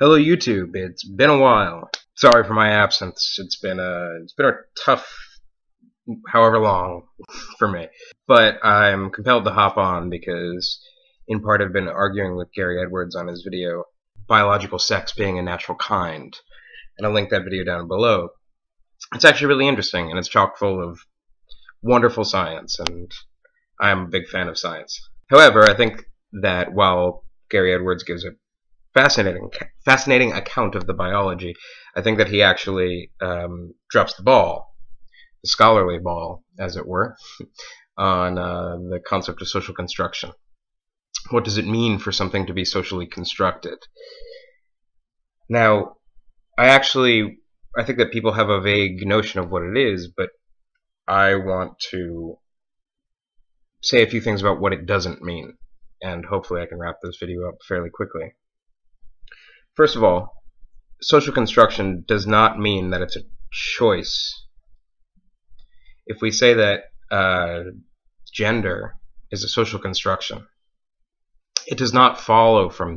Hello YouTube, it's been a while. Sorry for my absence. It's been a tough however long for me. But I'm compelled to hop on because in part I've been arguing with Gary Edwards on his video Biological Sex Being a Natural Kind. And I'll link that video down below. It's actually really interesting and it's chock full of wonderful science, and I'm a big fan of science. However, I think that while Gary Edwards gives a fascinating account of the biology, I think that he actually drops the ball, the scholarly ball, as it were, on the concept of social construction. What does it mean for something to be socially constructed? Now, I think that people have a vague notion of what it is, but I want to say a few things about what it doesn't mean, and hopefully I can wrap this video up fairly quickly. First of all, social construction does not mean that it's a choice. If we say that gender is a social construction, it does not follow from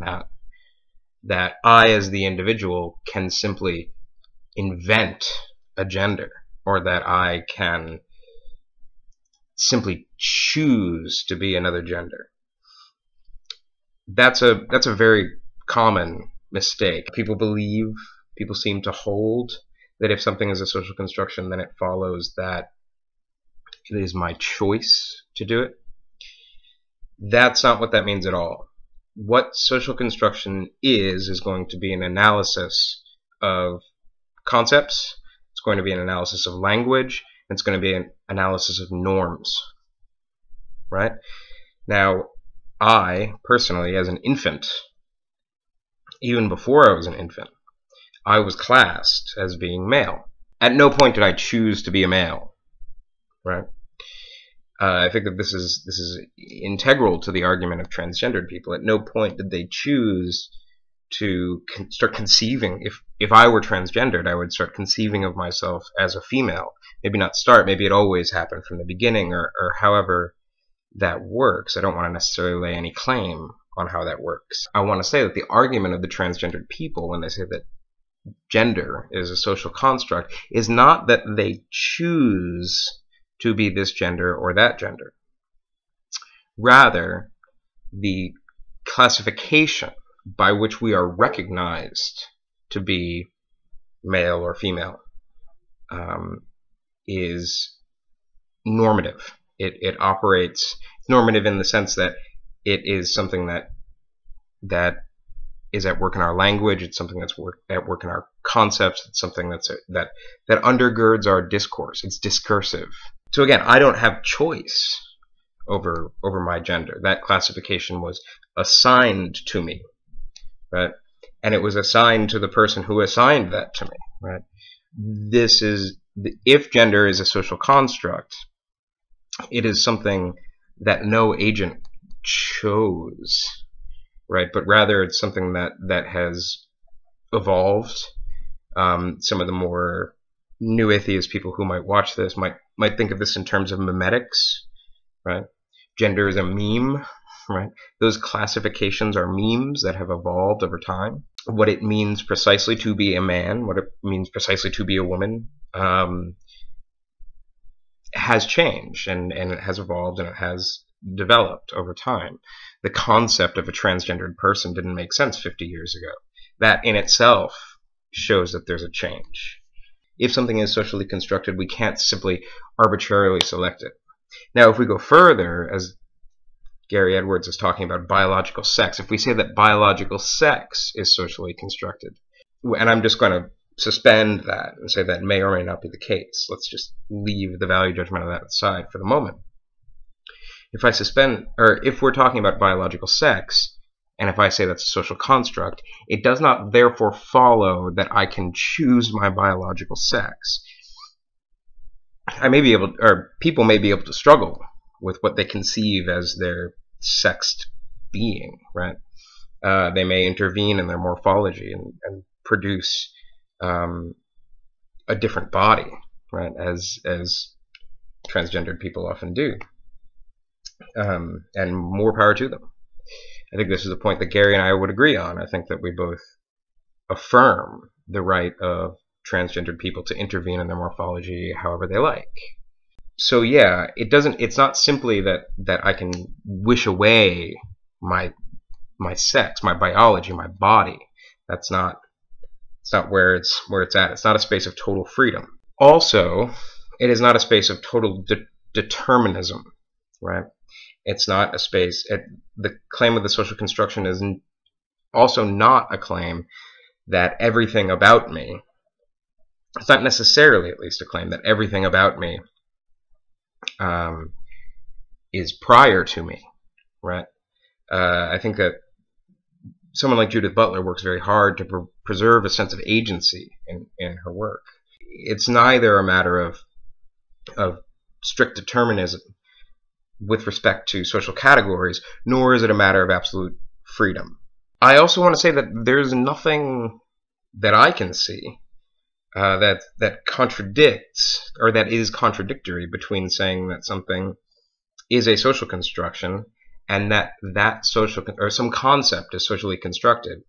that I as the individual can simply invent a gender, or that I can simply choose to be another gender. That's a very common mistake. People seem to hold that if something is a social construction, then it follows that it is my choice to do it. That's not what that means at all. What social construction is going to be an analysis of concepts, it's going to be an analysis of language, and it's going to be an analysis of norms. Right? Now, I, personally, as an infant, even before I was an infant, I was classed as being male. At no point did I choose to be a male. Right? I think that this is integral to the argument of transgendered people. At no point did they choose to start conceiving. If I were transgendered, I would start conceiving of myself as a female. Maybe not start, maybe it always happened from the beginning, or however that works. I don't want to necessarily lay any claim on how that works. I want to say that the argument of the transgendered people, when they say that gender is a social construct, is not that they choose to be this gender or that gender. Rather, the classification by which we are recognized to be male or female is normative. It operates normative in the sense that it is something that is at work in our language. It's something that's at work in our concepts. It's something that undergirds our discourse. It's discursive. So again, I don't have choice over my gender. That classification was assigned to me, right? And it was assigned to the person who assigned that to me, right? If gender is a social construct, it is something that no agent chose, right? But rather it's something that has evolved. Some of the more new atheist people who might watch this might think of this in terms of memetics, right? Gender is a meme, right? Those classifications are memes that have evolved over time. What it means precisely to be a man, what it means precisely to be a woman, has changed, and it has evolved, and it has developed over time. The concept of a transgendered person didn't make sense 50 years ago. That in itself shows that there's a change. If something is socially constructed, we can't simply arbitrarily select it. Now, if we go further, as Gary Edwards is talking about biological sex, if we say that biological sex is socially constructed, and I'm just going to suspend that and say that may or may not be the case. Let's just leave the value judgment of that aside for the moment. If we're talking about biological sex, and if I say that's a social construct, it does not therefore follow that I can choose my biological sex. People may be able to struggle with what they conceive as their sexed being, right? They may intervene in their morphology and produce a different body, right? As transgendered people often do, and more power to them. I think this is a point that Gary and I would agree on. I think that we both affirm the right of transgendered people to intervene in their morphology however they like. So yeah, it's not simply that I can wish away my sex, my biology, my body. It's not where it's at. It's not a space of total freedom. Also, it is not a space of total determinism, right? It's not a space. The claim of the social construction is also not a claim that everything about me. It's not necessarily, at least, a claim that everything about me is prior to me, right? I think that someone like Judith Butler works very hard to preserve a sense of agency in her work. It's neither a matter of strict determinism with respect to social categories, nor is it a matter of absolute freedom. I also want to say that there's nothing that I can see that contradicts or that is contradictory between saying that something is a social construction and that social or some concept is socially constructed,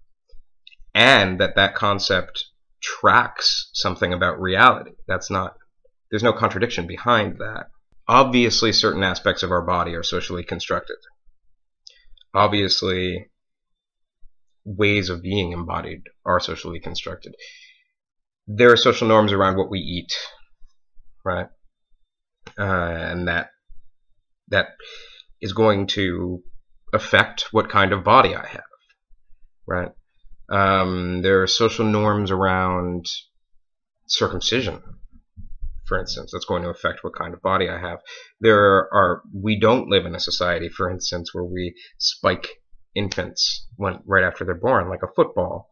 and that concept tracks something about reality. There's no contradiction behind that. Obviously, certain aspects of our body are socially constructed. Obviously, ways of being embodied are socially constructed. There are social norms around what we eat, right? And that is going to affect what kind of body I have, right? There are social norms around circumcision, for instance, that's going to affect what kind of body I have. We don't live in a society, for instance, where we spike infants right after they're born, like a football.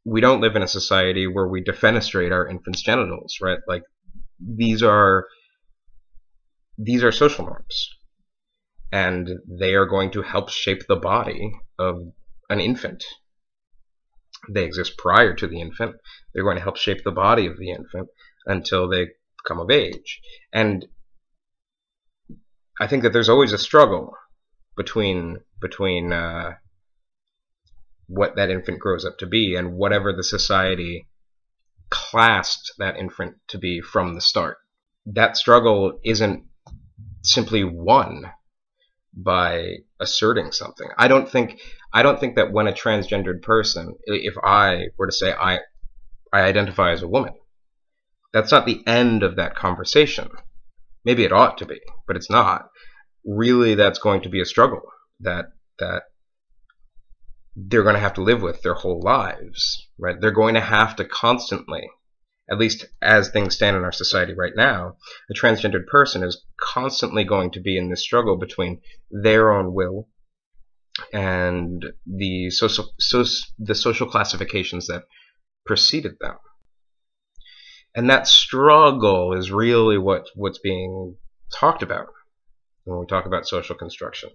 We don't live in a society where we defenestrate our infants' genitals, right? Like, these are social norms, and they are going to help shape the body of an infant. They exist prior to the infant. They're going to help shape the body of the infant until they come of age. And I think that there's always a struggle between what that infant grows up to be and whatever the society classed that infant to be from the start. That struggle isn't simply won by asserting something. I don't think that when a transgendered person, if I were to say I identify as a woman, that's not the end of that conversation. Maybe it ought to be, but it's not. Really, that's going to be a struggle that they're going to have to live with their whole lives, right? They're going to have to constantly, at least as things stand in our society right now, a transgendered person is constantly going to be in this struggle between their own will and the social classifications that preceded them. And that struggle is really what's being talked about when we talk about social construction.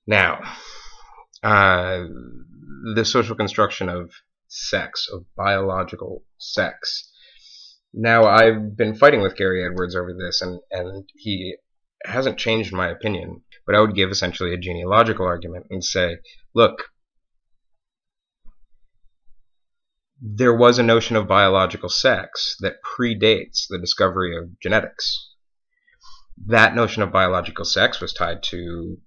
Now, the social construction of sex, of biological sex. Now, I've been fighting with Gary Edwards over this, and he hasn't changed my opinion, but I would give essentially a genealogical argument and say, look, there was a notion of biological sex that predates the discovery of genetics. That notion of biological sex was tied to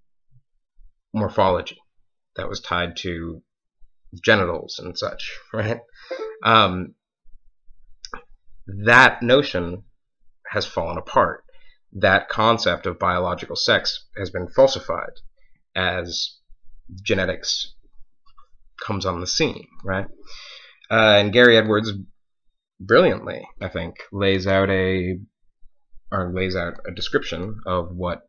morphology. That was tied to genitals and such, right? That notion has fallen apart. That concept of biological sex has been falsified as genetics comes on the scene, right? And Gary Edwards brilliantly, I think, lays out a description of what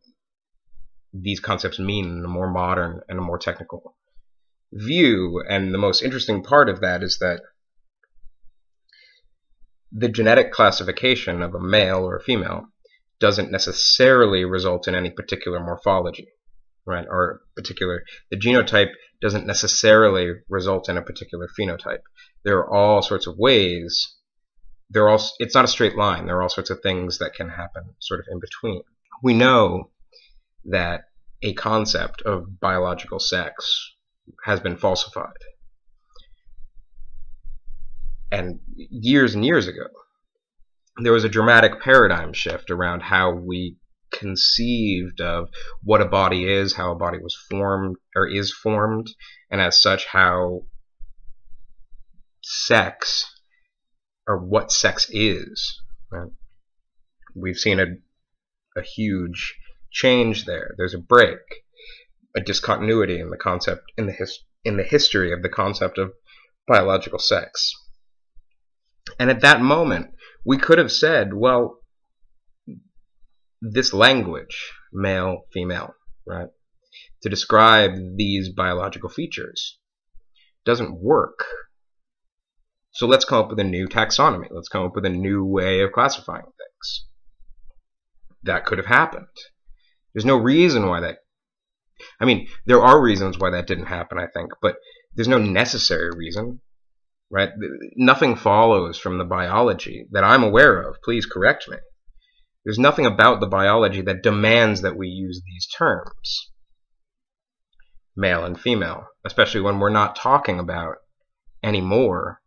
these concepts mean in a more modern and a more technical view. And the most interesting part of that is that the genetic classification of a male or a female doesn't necessarily result in any particular morphology, right? Or the genotype doesn't necessarily result in a particular phenotype. There are all sorts of ways. It's not a straight line. There are all sorts of things that can happen sort of in between. We know that a concept of biological sex has been falsified. And years ago, there was a dramatic paradigm shift around how we conceived of what a body is, how a body was formed or is formed, and as such how sex, or what sex is. Right? We've seen a huge change there. There's a break, a discontinuity in the concept, in the history of the concept of biological sex. And at that moment, we could have said, well, this language, male, female, right, to describe these biological features doesn't work. So let's come up with a new taxonomy. Let's come up with a new way of classifying things. That could have happened. There's no reason why that... I mean, there are reasons why that didn't happen, I think, but there's no necessary reason, right? Nothing follows from the biology that I'm aware of. Please correct me. There's nothing about the biology that demands that we use these terms, male and female, especially when we're not talking about anymore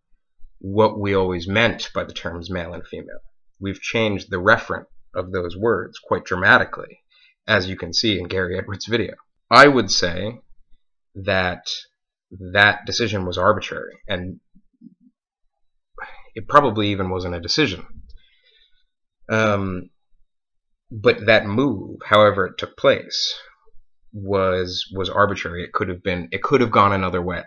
what we always meant by the terms male and female. We've changed the referent of those words quite dramatically, as you can see in Gary Edwards' video. I would say that that decision was arbitrary, and it probably even wasn't a decision. But that move, however it took place, was arbitrary. It could have gone another way,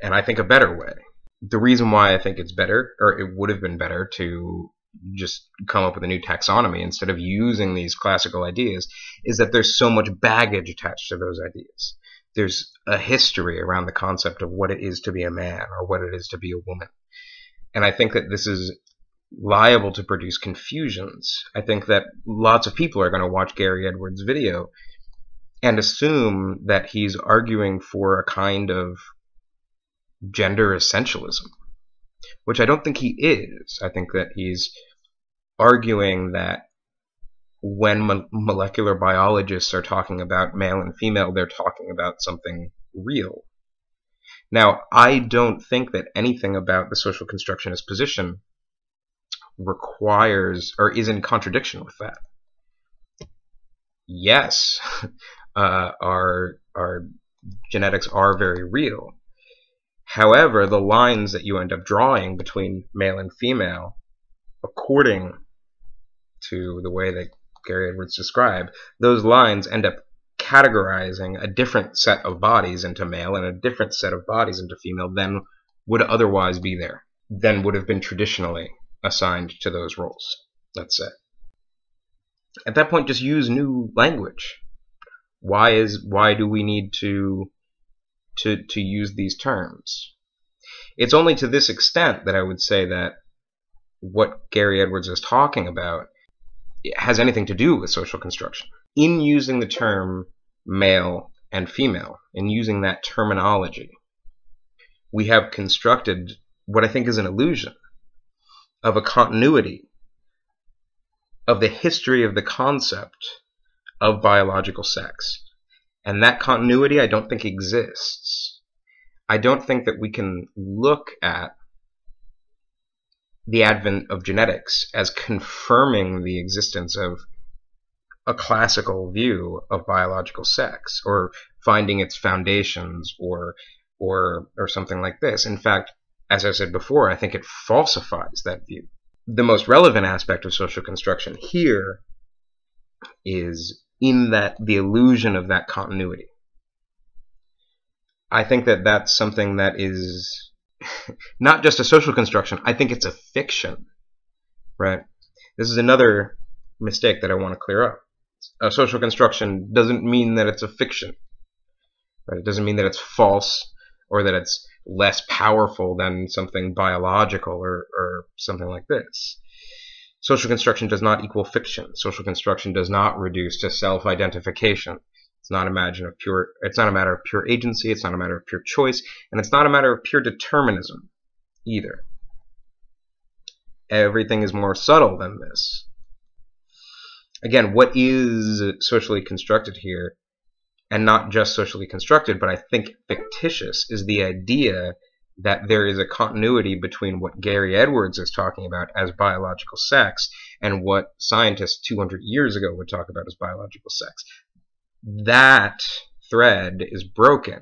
and I think a better way. The reason why I think it's better, or it would have been better, to just come up with a new taxonomy instead of using these classical ideas, is that there's so much baggage attached to those ideas. There's a history around the concept of what it is to be a man or what it is to be a woman, and I think that this is liable to produce confusions. I think that lots of people are going to watch Gary Edwards' video and assume that he's arguing for a kind of gender essentialism, which I don't think he is. I think that he's arguing that when molecular biologists are talking about male and female, they're talking about something real. Now, I don't think that anything about the social constructionist position requires or is in contradiction with that. Yes, our genetics are very real. However, the lines that you end up drawing between male and female, according to the way that Gary Edwards described, those lines end up categorizing a different set of bodies into male and a different set of bodies into female than would otherwise be there, than would have been traditionally assigned to those roles, let's say. At that point, just use new language. Why do we need to use these terms? It's only to this extent that I would say that what Gary Edwards is talking about has anything to do with social construction. In using the term male and female, in using that terminology, we have constructed what I think is an illusion of a continuity of the history of the concept of biological sex. And that continuity I don't think exists. I don't think that we can look at the advent of genetics as confirming the existence of a classical view of biological sex, or finding its foundations, or something like this. In fact, as I said before, I think it falsifies that view. The most relevant aspect of social construction here is in that the illusion of that continuity. I think that that's something that is not just a social construction. I think it's a fiction, right? This is another mistake that I want to clear up. A social construction doesn't mean that it's a fiction, right? It doesn't mean that it's false or that it's less powerful than something biological or something like this. Social construction does not equal fiction. Social construction does not reduce to self-identification. It's not a matter of pure agency, it's not a matter of pure choice, and it's not a matter of pure determinism either. Everything is more subtle than this. Again, what is socially constructed here and not just socially constructed, but I think fictitious, is the idea that there is a continuity between what Gary Edwards is talking about as biological sex and what scientists 200 years ago would talk about as biological sex. That thread is broken.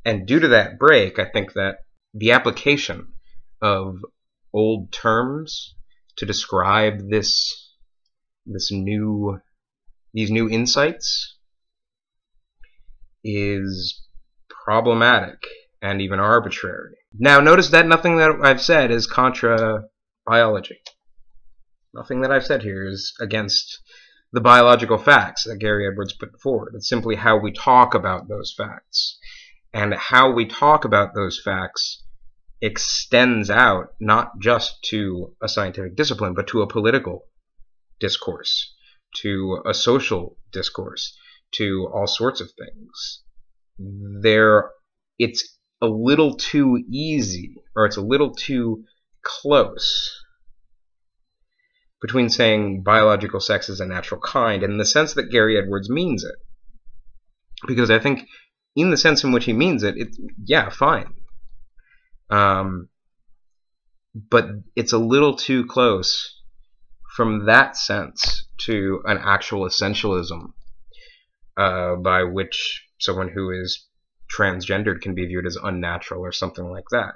And due to that break, I think that the application of old terms to describe these new insights is problematic and even arbitrary. Now, notice that nothing that I've said is contra biology. Nothing that I've said here is against the biological facts that Gary Edwards put forward. It's simply how we talk about those facts. And how we talk about those facts extends out not just to a scientific discipline, but to a political discourse, to a social discourse, to all sorts of things. It's a little too easy, or it's a little too close between saying biological sex is a natural kind in the sense that Gary Edwards means it. Because I think in the sense in which he means it, yeah, fine. But it's a little too close from that sense to an actual essentialism by which someone who is transgendered can be viewed as unnatural or something like that.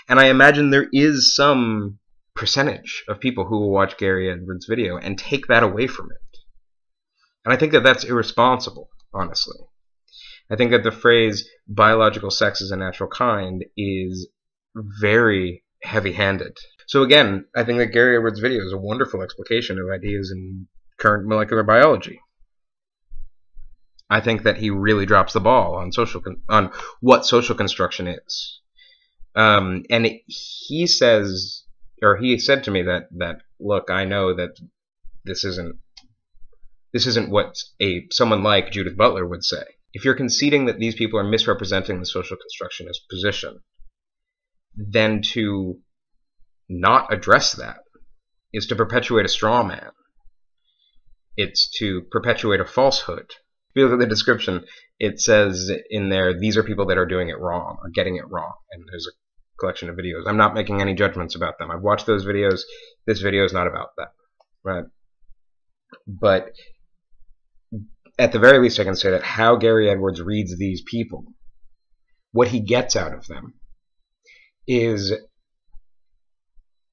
And I imagine there is some percentage of people who will watch Gary Edwards' video and take that away from it. And I think that that's irresponsible, honestly. I think that the phrase biological sex is a natural kind is very heavy-handed. So again, I think that Gary Edwards' video is a wonderful explication of ideas in current molecular biology. I think that he really drops the ball on what social construction is. And he said to me that look, I know that this isn't what someone like Judith Butler would say. If you're conceding that these people are misrepresenting the social constructionist position, then to not address that is to perpetuate a straw man. It's to perpetuate a falsehood. If you look at the description, it says in there, these are people that are doing it wrong, or getting it wrong, and there's a collection of videos. I'm not making any judgments about them. I've watched those videos. This video is not about that, right? But at the very least, I can say that how Gary Edwards reads these people, what he gets out of them, is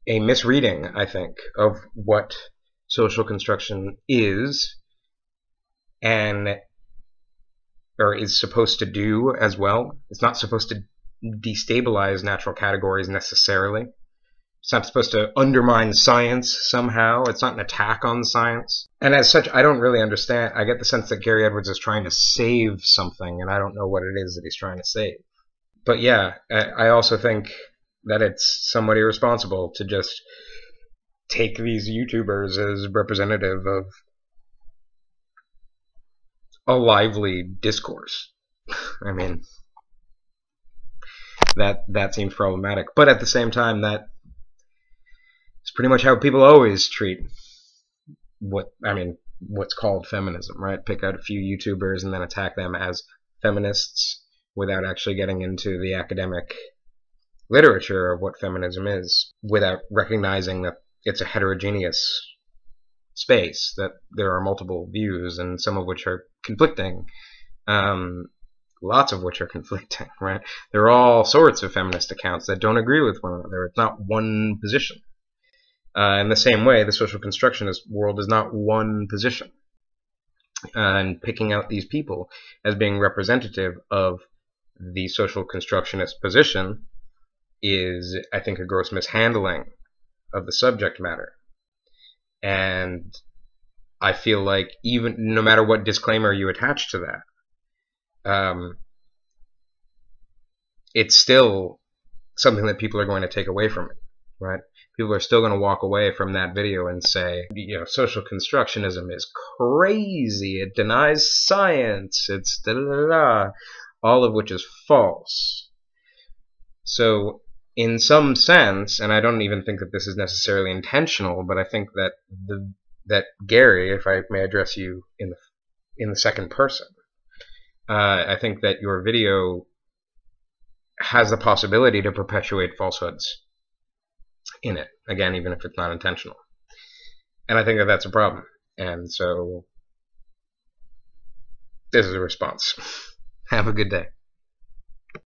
a misreading, I think, of what social construction is, or is supposed to do as well. It's not supposed to destabilize natural categories necessarily. It's not supposed to undermine science somehow. It's not an attack on science. And as such, I don't really understand. I get the sense that Gary Edwards is trying to save something, and I don't know what it is that he's trying to save. But yeah, I also think that it's somewhat irresponsible to just take these YouTubers as representative of a lively discourse. I mean, that seems problematic. But at the same time, that is pretty much how people always treat what's called feminism, right? Pick out a few YouTubers and then attack them as feminists without actually getting into the academic literature of what feminism is, without recognizing that it's a heterogeneous space, that there are multiple views, and some of which are conflicting, lots of which are conflicting, right? There are all sorts of feminist accounts that don't agree with one another. It's not one position. In the same way, the social constructionist world is not one position. And picking out these people as being representative of the social constructionist position is, I think, a gross mishandling of the subject matter. And I feel like even no matter what disclaimer you attach to that, it's still something that people are going to take away from it, right? People are still going to walk away from that video and say, you know, social constructionism is crazy. It denies science. It's da-da-da-da, all of which is false. So in some sense, and I don't even think that this is necessarily intentional, but I think that that Gary, if I may address you in the second person, I think that your video has the possibility to perpetuate falsehoods in it. Again, even if it's not intentional. And I think that that's a problem. And so this is a response. Have a good day.